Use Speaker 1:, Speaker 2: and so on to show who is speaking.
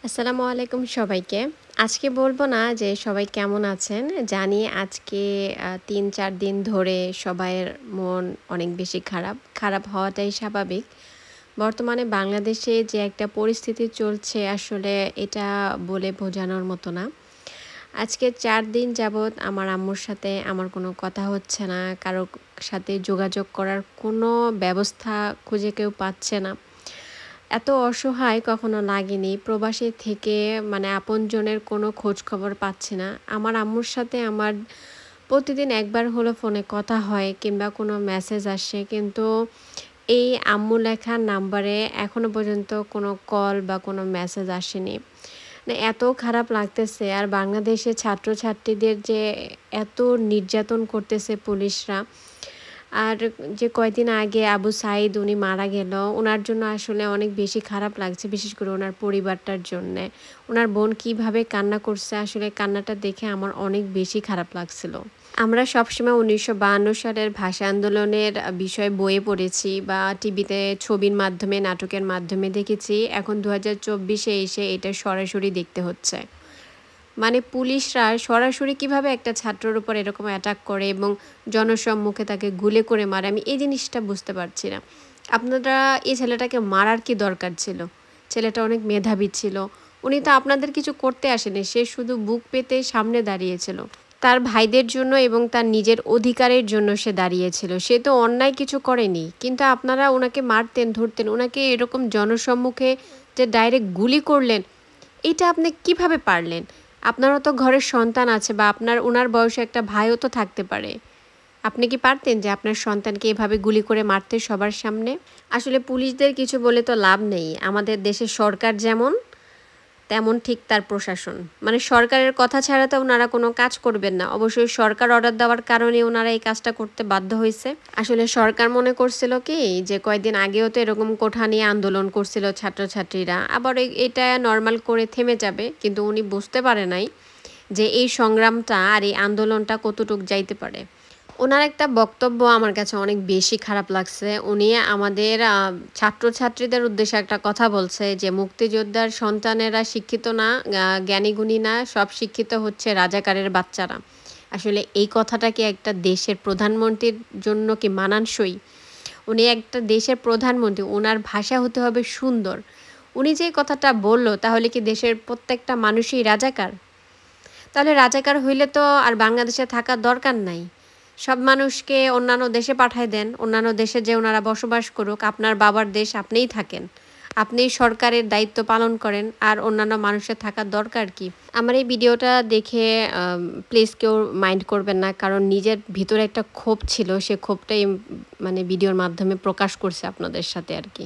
Speaker 1: আসসালামু আলাইকুম সবাইকে। আজকে বলবো না যে সবাই কেমন আছেন। জানি আজকে ৩-৪ দিন ধরে সবাইয়ের মন অনেক বেশি খারাপ। খারাপ হওয়াটাই স্বাভাবিক। বর্তমানে বাংলাদেশে যে একটা পরিস্থিতি চলছে আসলে এটা বলে বোঝানোর মতো না। আজকে ৪ দিন যাবৎ আমার আম্মুর সাথে আমার কোনো কথা হচ্ছে না। কারো সাথে যোগাযোগ করার কোনো ব্যবস্থা খুঁজে কেউ পাচ্ছে না। এত অসহায় কখনো লাগেনি। প্রবাসী থেকে মানে আপনজনের কোনো খোঁজখবর পাচ্ছি না। আমার আম্মুর সাথে আমার প্রতিদিন একবার হলেও ফোনে কথা হয় কিংবা কোনো মেসেজ আসে। কিন্তু এই আম্মু লেখা নাম্বারে এখনো পর্যন্ত কোনো কল বা কোনো মেসেজ আসেনি। মানে এত খারাপ লাগতেছে। আর বাংলাদেশে ছাত্রছাত্রীদের যে এত নির্যাতন করতেছে পুলিশরা। আর যে কয়দিন আগে আবু সাঈদ উনি মারা গেল, উনার জন্য আসলে অনেক বেশি খারাপ লাগছে, বিশেষ করে উনার পরিবারটার জন্যে। উনার বোন কিভাবে কান্না করছে আসলে কান্নাটা দেখে আমার অনেক বেশি খারাপ লাগছিল। আমরা সবসময় ১৯৫২ সালের ভাষা আন্দোলনের বিষয়ে বইয়ে পড়েছি বা টিভিতে ছবির মাধ্যমে, নাটকের মাধ্যমে দেখেছি। এখন ২০২৪-এ এসে এটা সরাসরি দেখতে হচ্ছে। মানে পুলিশরা সরাসরি কিভাবে একটা ছাত্রের উপর এরকম অ্যাটাক করে এবং জনসম্মুখে তাকে গুলি করে মারে, আমি এই জিনিসটা বুঝতে পারছি না। আপনারা এই ছেলেটাকে মারার কি দরকার ছিল? ছেলেটা অনেক মেধাবী ছিল। উনি তো আপনাদের কিছু করতে আসেনি। সে শুধু বুক পেতে সামনে দাঁড়িয়েছিল। তার ভাইদের জন্য এবং তার নিজের অধিকারের জন্য সে দাঁড়িয়েছিল। সে তো অন্যায় কিছু করেনি। কিন্তু আপনারা উনাকে মারতেন, ধরতেন। উনাকে এরকম জনসম্মুখে যে ডাইরেক্ট গুলি করলেন, এটা আপনি কিভাবে পারলেন? আপনারও তো ঘরের সন্তান আছে বা উনার বয়সে একটা ভাইও তো থাকতে পারে। আপনি কি পারতেন যে আপনার সন্তানকে এভাবে গুলি করে মারতে সবার সামনে? আসলে পুলিশদের কিছু বলে তো লাভ নেই। আমাদের দেশের সরকার যেমন, তেমন ঠিক তার প্রশাসন। মানে সরকারের কথা ছাড়া তো উনারা কোনো কাজ করবেন না। অবশ্যই সরকার অর্ডার দেওয়ার কারণে উনারা এই কাজটা করতে বাধ্য হইছে। আসলে সরকার মনে করছিল কি যে কয়েকদিন আগেও তো এরকম কোঠা নিয়ে আন্দোলন করছিল ছাত্রছাত্রীরা। আবার এটা নরমাল করে থেমে যাবে। কিন্তু উনি বুঝতে পারে নাই যে এই সংগ্রামটা আর এই আন্দোলনটা কতটুক যাইতে পারে। উনার একটা বক্তব্য আমার কাছে অনেক বেশি খারাপ লাগছে। উনি আমাদের ছাত্রছাত্রীদের উদ্দেশ্যে একটা কথা বলছে যে, "মুক্তিযোদ্ধার সন্তানেরা শিক্ষিত না, জ্ঞানী-গুণী না, সব শিক্ষিত হচ্ছে রাজাকারের বাচ্চারা।" আসলে এই কথাটা কি একটা দেশের প্রধানমন্ত্রীর জন্য কি মানানসই? উনি একটা দেশের প্রধানমন্ত্রী, উনার ভাষা হতে হবে সুন্দর। উনি যে কথাটা বলল, তাহলে কি দেশের প্রত্যেকটা মানুষই রাজাকার? তাহলে রাজাকার হইলে তো আর বাংলাদেশে থাকার দরকার নাই। সব মানুষকে অন্যান্য দেশে পাঠায় দেন। অন্যান্য দেশে যেয়ে ওনারা বসবাস করুক। আপনার বাবার দেশ, আপনিই থাকেন। আপনিই সরকারের দায়িত্ব পালন করেন। আর অন্যান্য মানুষের থাকার দরকার কি? আমার এই ভিডিওটা দেখে প্লিজ কেউ মাইন্ড করবেন না। কারণ নিজের ভিতরে একটা ক্ষোভ ছিল। সে ক্ষোভটাই মানে ভিডিওর মাধ্যমে প্রকাশ করছি আপনাদের সাথে আরকি।